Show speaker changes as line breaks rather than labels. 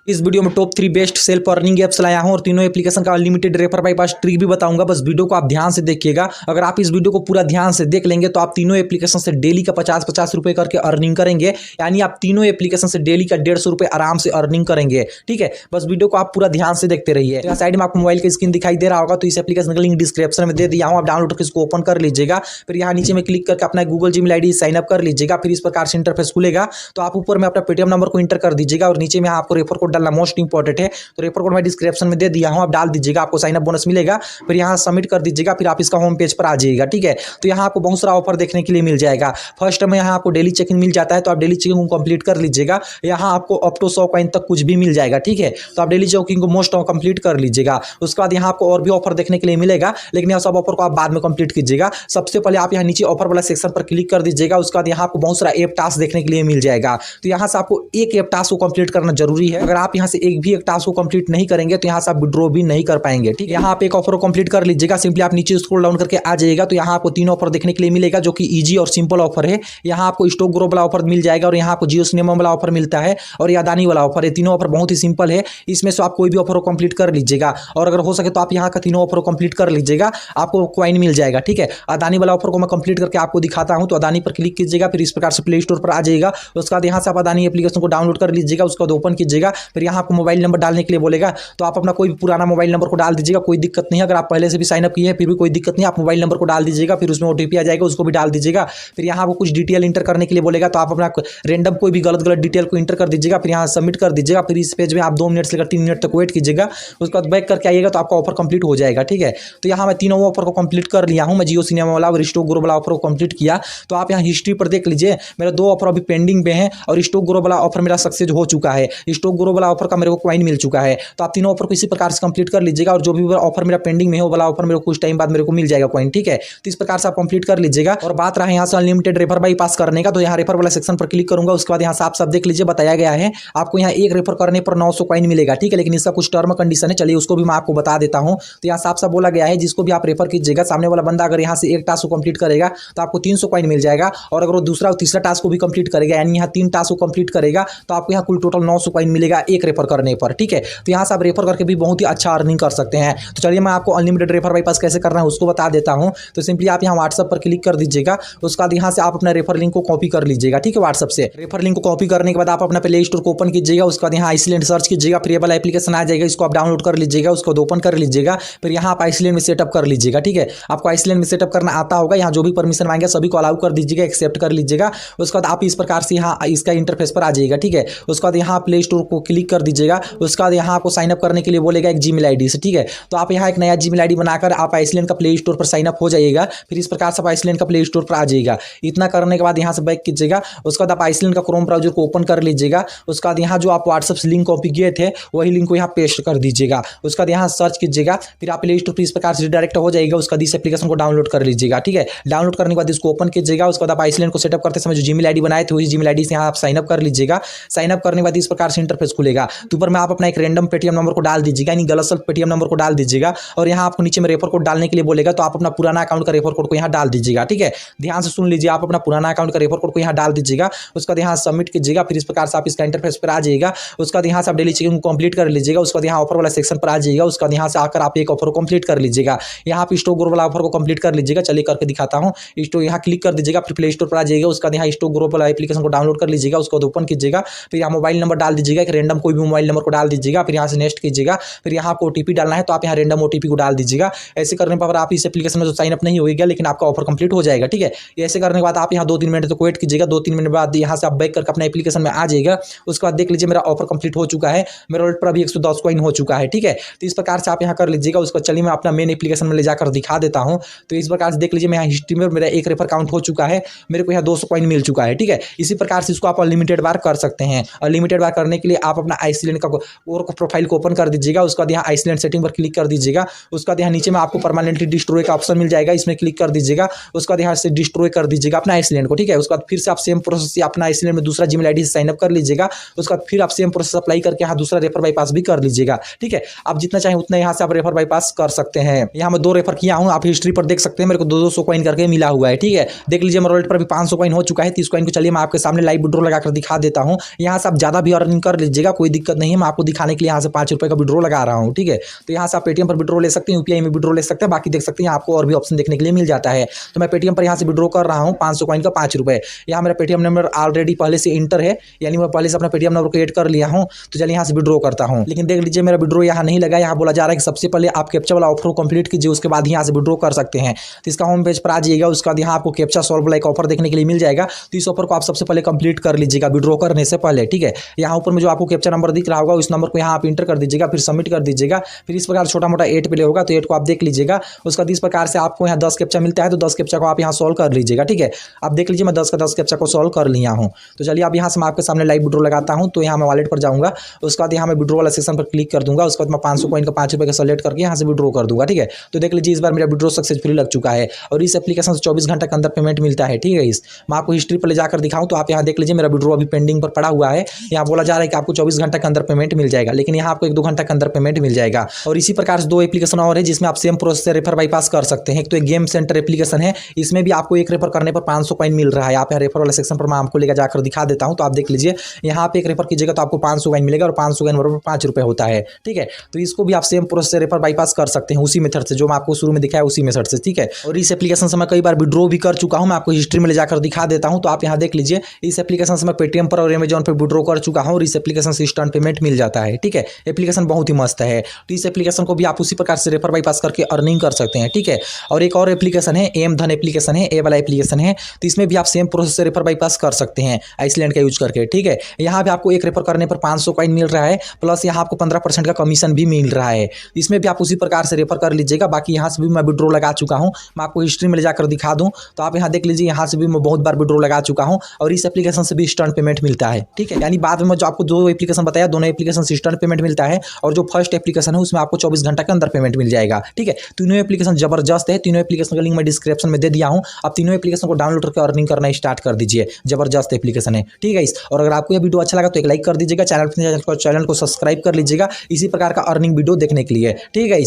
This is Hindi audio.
इस वीडियो में top 3 best self earning apps लाया हूं और तीनों एप्लीकेशन का अनलिमिटेड रेफर बाईपास ट्रिक भी बताऊंगा। बस वीडियो को आप ध्यान से देखिएगा। अगर आप इस वीडियो को पूरा ध्यान से देख लेंगे तो आप तीनों एप्लीकेशन से डेली का 50-50 रुपए करके अर्निंग करेंगे। यानी आप तीनों एप्लीकेशन से डेली का 150 रुपए आराम से अर्निंग करेंगे। ठीक है, बस वीडियो को आप पूरा ध्यान से देखते रहिए। यहाँ साइड में आपको मोबाइल की स्क्रीन दिखाई दे रहा होगा, तो इस एप्लीकेशन का लिंक डिस्क्रिप्शन में दे दिया हूँ। आप डाउनलोड करके इसको ओपन कर लीजिएगा। फिर यहाँ नीचे में क्लिक करके अपना Google Gmail ID sign up कर लीजिएगा। फिर इस प्रकार से इंटरफेस खुलेगा। तो आप ऊपर में अपना पेटीएम नंबर को इंटर कर दीजिएगा और नीचे में आपको रेफर कोड डालना मोस्ट इंपॉर्टेंट है। तो रेफर कोड मैं डिस्क्रिप्शन में दे दिया हूं, आप डाल दीजिएगा, आपको साइन अप बोनस मिलेगा। फिर यहां सबमिट कर दीजिएगा। फिर आप इसका होम पेज पर आ जाइएगा। ठीक है, तो यहां आपको बहुत सारा ऑफर देखने के लिए मिल जाएगा। फर्स्ट में यहां आपको डेली चेकिंग मिल जाता है, तो आप डेली चेकिंग को कंप्लीट कर लीजिएगा। यहां आपको अप टू 100 कॉइन तक कुछ भी मिल जाएगा। ठीक है, तो आप डेली चेकिंग को मोस्ट कंप्लीट कर लीजिएगा। उसके बाद यहां आपको और भी ऑफर देखने के लिए मिलेगा, लेकिन यह सब ऑफर को आप बाद में कंप्लीट कीजिएगा। सबसे पहले आप यहां नीचे ऑफर वाला सेक्शन पर क्लिक कर दीजिएगा। उसके बाद यहां आपको बहुत सारा ऐप टास्क देखने के लिए मिल जाएगा। तो यहां से आपको एक ऐप टास्क को कंप्लीट करना जरूरी है। अगर आप यहां से एक भी एक टास्क को कंप्लीट नहीं करेंगे तो यहां से आप विड्रॉ भी नहीं कर पाएंगे। ठीक है, यहां आप एक ऑफर को कंप्लीट कर लीजिएगा। सिंपली आप नीचे स्क्रॉल डाउन करके आ जाइएगा। तो यहां आपको 3 ऑफर देखने के लिए मिलेगा, जो कि इजी और सिंपल ऑफर है। यहां आपको स्टॉक ग्रो वाला ऑफर मिल जाएगा और यहां आपको जियो सिनेमा वाला ऑफर मिलता है और ये अदानी वाला ऑफर है। तीनों ऑफर बहुत ही सिंपल है। इसमें से आप कोई भी ऑफर को कंप्लीट कर लीजिएगा और अगर हो सके तो आप यहां का तीनों ऑफर को कंप्लीट कर लीजिएगा, आपको कॉइन मिल जाएगा। ठीक है, अदानी वाला ऑफर को मैं कंप्लीट करके आपको दिखाता हूं। तो अदानी पर क्लिक कीजिएगा। फिर इस प्रकार से प्ले स्टोर पर आ जाइएगा। उसके बाद यहां से आप अदानी एप्लीकेशन को डाउनलोड कर लीजिएगा। उसके बाद ओपन कीजिएगा। फिर यहां आपको मोबाइल नंबर डालने के लिए बोलेगा, तो आप अपना कोई भी पुराना मोबाइल नंबर को डाल दीजिएगा, कोई दिक्कत नहीं है। अगर आप पहले से भी साइन अप किए हैं फिर भी कोई दिक्कत नहीं, आप मोबाइल नंबर को डाल दीजिएगा। फिर उसमें ओटीपी आ जाएगा, उसको भी डाल दीजिएगा। फिर यहाँ आपको कुछ डिटेल इंटर करने के लिए बोलेगा, तो आप अपना रैंडम कोई भी गलत डिटेल को इंटर कर दीजिएगा। फिर यहाँ सबमिट कर दीजिएगा। फिर इस पेज में आप 2 मिनट से लेकर 3 मिनट तक वेट कीजिएगा। उसके बाद बैक करके आइएगा तो आपका ऑफर कंप्लीट हो जाएगा। ठीक है, तो यहाँ मैं तीनों ऑफर को कंप्लीट कर लिया हूँ। मैं जियो सिनेमा वाला और स्टॉक ग्रो वाला ऑफर को कंप्लीट किया। तो आप यहाँ हिस्ट्री पर देख लीजिए, मेरे 2 ऑफर अभी पेंडिंग में है और स्टॉक ग्रो वाला ऑफर मेरा सक्सेस हो चुका है। स्टॉक ग्रो वाला ऑफर का मेरे को कॉइन मिल चुका है। तो आप तीनों ऑफर को इसी प्रकार से कंप्लीट कर लीजिएगा और जो भी ऑफर मेरा पेंडिंग में है वो वाला ऑफर मेरे को कुछ टाइम बाद मेरे को मिल जाएगा कॉइन। ठीक है, तो इस प्रकार से आप कंप्लीट कर लीजिएगा। और बात रहा यहाँ से अनलिमिटेड रेफर बाई पास करने का, तो यहाँ रेफर वाला सेक्शन पर क्लिक करूंगा। उसके बाद यहाँ से आप सब देख लीजिए, बताया गया है आपको यहाँ एक रेफर करने पर 900 कॉइन मिलेगा। ठीक है, लेकिन इसका कुछ टर्म कंडीशन है, चलिए उसको भी मैं आपको बता देता हूँ। तो यहाँ साफ साफ बोला गया है, जिसको भी आप रेफर कीजिएगा, सामने वाला बंदा अगर यहाँ से एक टास्क को कंप्लीट करेगा तो आपको 300 कॉइन मिल जाएगा। और अगर वो दूसरा और तीसरा टास्क को भी कंप्लीट करेगा, यानी यहाँ 3 टास्क को कंप्लीट करेगा, तो आपको यहाँ कुल टोटल 900 कॉइन मिलेगा एक रेफर करने पर। ठीक है, तो यहाँ से आप रेफर करके भी बहुत ही अच्छा अर्निंग कर सकते हैं। तो चलिए मैं आपको अनलिमिटेड रेफर बाईपास कैसे करना है उसको बता देता हूं। तो सिंपली आप यहां व्हाट्सएप पर क्लिक कर दीजिएगा। उसके बाद यहां से आप अपना रेफर लिंक को कॉपी कर लीजिएगा। ठीक है, व्हाट्सएप से रेफर लिंक को कॉपी करने के बाद आप अपना प्ले स्टोर को ओपन कीजिएगा। उसके बाद यहां आइसलैंड सर्च कीजिएगा, फिर ये वाला एप्लीकेशन आ जाएगा, इसको आप डाउनलोड कर लीजिएगा। उसको ओपन कर लीजिएगा। फिर यहां आप आइसलैंड में सेटअप कर लीजिएगा। ठीक है, आपको आइसलैंड में सेटअप करना आता होगा। यहाँ जो भी परमिशन मांगे सभी को अलाउ कर दीजिएगा, एक्सेप्ट कर लीजिएगा। उसके बाद आप इस प्रकार से यहाँ इसका इंटरफेस पर आ जाइएगा। ठीक है, उसके बाद यहाँ प्ले स्टोर को क्लिक कर दीजिएगा। उसके बाद यहाँ आपको साइन अप करने के लिए बोलेगा एक जीमेल आईडी से। ठीक है, तो आप यहाँ एक नया जीमेल आईडी बनाकर आप आइसलैंड का प्ले स्टोर पर साइन अप हो जाइएगा। फिर इस प्रकार से आप आइसलैंड का प्ले स्टोर पर आ जाइएगा। इतना करने के बाद यहाँ से बैक कीजिएगा। उसके बाद आप आइसलैंड का क्रोम ब्राउजर को ओपन कर लीजिएगा। उसके बाद यहाँ जो आप व्हाट्सएप से लिंक कॉपी किए थे वही लिंक को यहाँ पेस्ट कर दीजिएगा। उसके बाद यहाँ सर्च कीजिएगा। फिर आप प्ले स्टोर पर इस प्रकार से डायरेक्ट हो जाएगा। उसका इस एप्लीकेशन को डाउनलोड कर लीजिएगा। ठीक है, डाउनलोड करने के बाद इसको ओपन कीजिएगा। उसके बाद आप आइसलैंड को सेटअप करते समय जो जीमेल आईडी बनाए थे वही जीमेल आईडी से यहाँ आप साइन अप कर लीजिएगा। साइन अप करने के बाद इस प्रकार से इंटरफेस खुलेगा। तो ऊपर में आप अपना एक रैंडम पेटीएम नंबर को डाल दीजिएगा, यानी गलत सल्फ पेटीएम नंबर को डाल दीजिएगा। और यहाँ आपको नीचे में रेफर कोड डालने के लिए बोलेगा, तो आप अपना पुराना अकाउंट का रेफर कोड को यहाँ डाल दीजिएगा। ठीक है, ध्यान से सुन लीजिए, आप अपना पुराना अकाउंट का रेफर कोड को यहाँ डाल दीजिएगा। उसके बाद यहाँ सबमिट कीजिएगा। फिर इस प्रकार से आप इसका इंटरफेस पर आ जाइएगा। उसके बाद यहाँ से आप डेली चेकिंग कंप्लीट कर लीजिएगा। उसके बाद यहाँ ऑफर वाला सेक्शन पर आ जाइएगा। उसके बाद यहाँ से आकर आप एक ऑफर को कंप्लीट कर लीजिएगा। यहाँ आप स्टॉक ग्रो वाला ऑफर को कंप्लीट कर लीजिएगा। चलिए करके दिखाता हूँ। स्टॉक यहाँ क्लिक कर दीजिएगा। फिर प्ले स्टोर पर आ जाइएगा। उसके बाद यहाँ स्टॉक ग्रो वाला एप्लीकेशन को डाउनलोड कर लीजिएगा। उसको ओपन कीजिएगा। फिर यहाँ मोबाइल नंबर डाल दीजिएगा, एक रैंडम कोई भी मोबाइल नंबर को डाल दीजिएगा। फिर यहाँ से नेक्स्ट कीजिएगा। फिर यहाँ आपको ओटीपी डालना है, तो आप यहाँ रैंडम ओटीपी को डाल दीजिएगा। ऐसे करने पर आप इस एप्लीकेशन में जो साइन अप नहीं होगा, लेकिन आपका ऑफर कंप्लीट हो जाएगा। ठीक है, ऐसे करने के बाद आप यहाँ 2-3 मिनट तक वेट कीजिएगा। 2-3 मिनट बाद यहाँ से आप बैक करके अपना एप्लीकेशन में आ जाएगा। उसके बाद देख लीजिए मेरा ऑफर कंप्लीट हो चुका है। मेरा वॉलेट पर अभी 110 कॉइन हो चुका है। ठीक है, तो इस प्रकार से आप यहाँ कर लीजिएगा। उसको चलिए मैं अपना मेन एप्लीकेशन में ले जाकर दिखा देता हूँ। तो इस प्रकार से देख लीजिए, मैं यहाँ हिस्ट्री में मेरा एक रेफर काउंट हो चुका है। मेरे को यहाँ 200 कॉइन मिल चुका है। ठीक है, इसी प्रकार से इसको आप अनलिमिटेड बार कर सकते हैं। अनलिमिटेड बार करने के लिए आप अपना आइसलैंड का और प्रोफाइल को ओपन कर दीजिएगा। उसके बाद यहाँ आइसलैंड सेटिंग पर क्लिक कर दीजिएगा। उसके बाद यहाँ नीचे में आपको परमानेंटली डिस्ट्रॉय का ऑप्शन मिल जाएगा, इसमें क्लिक कर दीजिएगा। उसके बाद यहाँ से डिस्ट्रॉय कर दीजिएगा अपना आइसलैंड को। ठीक है, उसके बाद फिर से आप सेम प्रोसेस से अपना आइसलैंड में दूसरा जीमेल आईडी से साइन अप कर लीजिएगा। उसके बाद फिर आप सेम प्रोसेस अप्लाई करके यहाँ दूसरा रेफर बाईपास भी कर लीजिएगा। ठीक है, आप जितना चाहें उतना यहाँ से आप रेफर बाईपास कर सकते हैं। यहाँ मैं 2 रेफर किया हूँ, आप हिस्ट्री पर देख सकते हैं। मेरे को 200 कॉइन करके मिला हुआ है। ठीक है, देख लीजिए मेरे वॉलेट पर भी 500 कॉइन हो चुका है। 30 कॉइन को चलिए मैं आपके सामने लाइव विड्रॉ लगाकर दिखा देता हूँ। यहाँ से आप ज़्यादा भी अर्निंग कर लीजिएगा। कोई दिक्कत नहीं है। मैं आपको दिखाने के लिए यहाँ से 5 रुपये का विड्रॉ लगा रहा हूँ, ठीक है। तो यहाँ से आप पेटीएम पर विड्रॉ ले सकते हैं, यूपीआई में विड्रॉ ले सकते हैं, बाकी देख सकते हैं आपको और भी ऑप्शन देखने के लिए मिल जाता है। तो मैं पेटीएम पर यहाँ से विड्रॉ कर रहा हूँ 500 कॉइन का 5 रुपये। यहाँ मेरा पेटीएम नंबर ऑलरेडी पहले से इंटर है, यानी मैं पहले से अपना पेटीएम नंबर क्रिएट कर लिया हूँ। तो चलिए यहाँ से विड्रॉ करता हूँ, लेकिन देख लीजिए मेरा विड्रॉ यहाँ नहीं लगा। यहाँ बोला जा रहा है कि सबसे पहले आप कैप्चा वाला ऑफर को कंप्लीट कीजिए, उसके बाद यहाँ से विड्रॉ कर सकते हैं। तो इसका होम पेज पर आ जाइएगा, उसके बाद यहाँ आपको कैप्चा सॉल्व वाला एक ऑफर देखने के लिए मिल जाएगा। तो इस ऑफर को आप सबसे पहले कंप्लीट कर लीजिएगा विड्रॉ करने से पहले, ठीक है। यहाँ ऊपर में जो आपको कैप्चा नंबर दिख रहा होगा उस नंबर को यहाँ आप इंटर कर दीजिएगा, फिर सबमिट कर दीजिएगा। फिर इस प्रकार छोटा मोटा 8 प्ले होगा, तो 8 को आप देख लीजिएगा। उसका 10 प्रकार से आपको यहाँ 10 कैप्चा मिलता है, तो 10 कैप्चा को आप यहाँ सॉल्व कर लीजिएगा, ठीक है। आप देख लीजिए मैं 10 का 10 कैप्चा को सॉल्व कर लिया हूँ। तो चलिए अब यहाँ से मैं आपके सामने लाइव विड्रॉ लगाता हूँ। तो यहाँ मैं वॉलेट पर जाऊँगा, उसके बाद यहाँ मैं विड्रॉ वाला सेक्शन पर क्लिक कर दूंगा। उसके बाद मैं 500 कॉइन का 5 रुपये का सेलेक्ट करके यहाँ से विड्रॉ कर दूंगा, ठीक है। तो देख लीजिए इस बार मेरा विड्रॉ सक्सेसफुली लग चुका है और इस एप्लीकेशन से 24 घंटे के अंदर पेमेंट मिलता है, ठीक है। इस मैं आपको हिस्ट्री पर ले जाकर दिखाऊं तो आप यहाँ देख लीजिए मेरा विड्रॉ अभी पेंडिंग पर पड़ा हुआ है। यहाँ बोला जा रहा है कि आपको 24 घंटे के अंदर पेमेंट मिल जाएगा, लेकिन यहाँ आपको 1-2 घंटे के अंदर पेमेंट मिल जाएगा। और इसी प्रकार से 2 एप्लीकेशन और है जिसमें आप सेम प्रोसेस से रेफर बाईपास कर सकते हैं। एक तो एक गेम सेंटर एप्लीकेशन है, इसमें भी आपको एक रेफर करने पर 500 कॉइन मिल रहा है। आप यहाँ रेफर वाले सेक्शन पर मैं आपको लेकर जाकर दिखा देता हूँ। तो आप देख लीजिए यहाँ पे एक रेफर कीजिएगा तो आपको 500 कॉइन मिलेगा और 500 कॉइन बराबर 5 रुपये होता है, ठीक है। तो इसको भी आप सेम प्रोसेस से रेफर बाईपास कर सकते हैं उसी मेथड से जो मैं आपको शुरू में दिखाया उसी मेथड से, ठीक है। और इस एप्लीकेशन से मैं कई बार विड्रॉ भी कर चुका हूँ, मैं आपको हिस्ट्री में ले जाकर दिखा देता हूँ। तो आप यहाँ देख लीजिए इस एप्लीकेशन से मैं पेटीएम पर और अमेजॉन पर विड्रॉ कर चुका हूँ और इस एप्लीकेशन से इंस्टेंट पेमेंट मिल जाता है, ठीक है। एप्लीकेशन बहुत ही मस्त है। तो इस एप्लीकेशन को भी आप उसी प्रकार से रेफर बाईपास करके अर्निंग कर सकते हैं, ठीक है। और एक और एप्लीकेशन है एम धन एप्लीकेशन है, ए वाला एप्लीकेशन है। तो इसमें भी आप सेम प्रोसेस से रेफर बाईपास कर सकते हैं आइसलैंड का यूज करके, ठीक है। यहाँ भी आपको एक रेफर करने पर 500 कॉइन मिल रहा है, प्लस यहाँ आपको 15% का कमीशन भी मिल रहा है। इसमें भी आप उसी प्रकार से रेफर कर लीजिएगा। बाकी यहाँ से भी मैं विड्रॉ लगा चुका हूँ, मैं आपको हिस्ट्री में ले जाकर दिखा दूँ। तो आप यहाँ देख लीजिए यहाँ से भी मैं बहुत बार विड्रॉ लगा चुका हूँ और इस एप्लीकेशन से भी इंस्टेंट पेमेंट मिलता है, ठीक है। यानी बाद में जो आपको 2 एप्लीकेशन बताया, दोनों एप्लीकेशन से इंस्टेंट पेमेंट मिलता है और जो फर्स्ट एप्लीकेशन है उसमें आपको 24 घंटे के अंदर पेमेंट मिल जाएगा, ठीक है। तीनों एप्लीकेशन जबरदस्त है, तीनों एप्लीकेशन का लिंक मैं डिस्क्रिप्शन में दे दिया हूँ। आप तीनों एप्लीकेशन को डाउनलोड करके अर्निंग करना स्टार्ट कर दीजिए, जबरदस्त एप्लीकेशन है, ठीक है। और अगर आपको यह वीडियो अच्छा लगा तो एक लाइक कर दीजिएगा, चैनल को सब्सक्राइब कर लीजिएगा इसी प्रकार का अर्निंग वीडियो देखने के लिए, ठीक है।